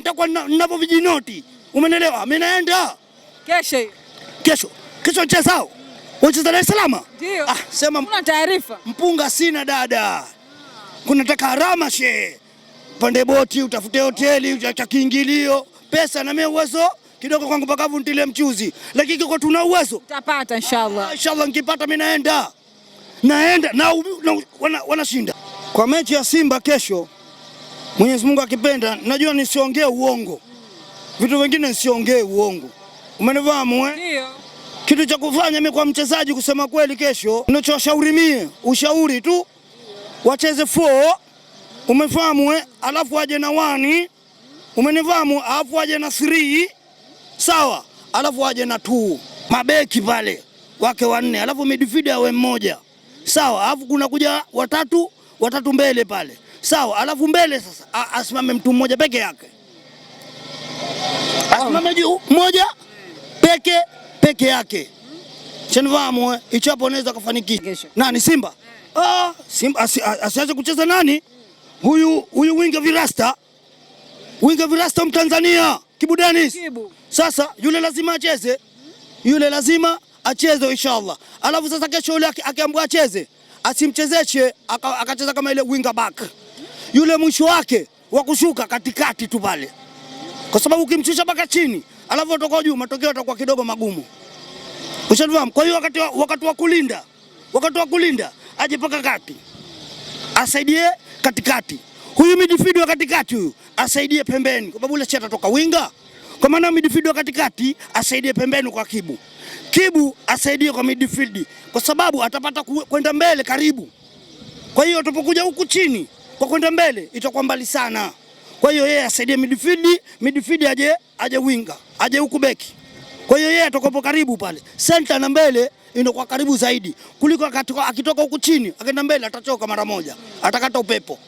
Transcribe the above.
nitakuwa ninapo vijinoti. Umeelewa? Mimi naenda kesho mchezao. Wacheza Dar es Salaam? Ndio. Sema kuna taarifa. Mpunga sina dada. Kunataka harama she. Pande boti, utafute hoteli, cha kiingilio, pesa na mimi uwezo kidogo kwangu pakavu ntile mchuzi. Lakini kiko tuna uwezo. Utapata inshallah. Inshallah nikipata mimi naenda na wanashinda. Kwa mechi ya Simba kesho, Mwenyezi Mungu akipenda, najua nisiongee uongo. Vitu vingine nisiongee uongo. Umenifahamu Ndio. Kitu cha kufanya mimi kwa mchezaji kusema kweli kesho, ninachoshauri mie, ushauri tu. Wacheze 4, umefahamu alafu aje na 1, umenifahamu, alafu aje na 3, sawa, alafu aje na 2. Mabeki pale wake 4, alafu midfield awe mmoja. Sawa, alafu kuna kuja watatu mbele pale. Sawa, alafu mbele sasa asimame mtu mmoja peke yake. Asimame juu mmoja peke yake. Chenifahamu hicho hapo unaweza kufanikisha. Nani Simba? Simba asiache kucheza nani? Huyu winga Virasta. Winga Virasta Mtanzania, Kibu Dennis. Sasa yule lazima acheze inshallah. Alafu sasa kesho yule akiambiwa acheze, asimchezeshe akacheza kama ile winger back. Yule mwisho wake wa kushuka katikati tu pale. Kwa sababu ukimshusha mpaka chini, alafu atoka juu, matokeo yatakuwa kidogo magumu. Ushafahamu? Kwa hiyo wakati wa kulinda aje paka kati. Asaidie katikati. Huyu midfield wa katikati huyu asaidie pembeni. Kwa sababu yule si atatoka winga. Kwa maana midfield wa katikati asaidie pembeni kwa Kibu. Kibu asaidie kwa midfield kwa sababu atapata kwenda mbele karibu. Kwa hiyo tupokuja huku chini kwa kwenda mbele itakuwa mbali sana. Kwa hiyo yeye asaidie midfield aje winga, aje huku beki. Kwa hiyo yeye atakopo karibu pale. Center na mbele inakuwa karibu zaidi kuliko akitoka huku chini akaenda mbele atachoka mara moja. Atakata upepo.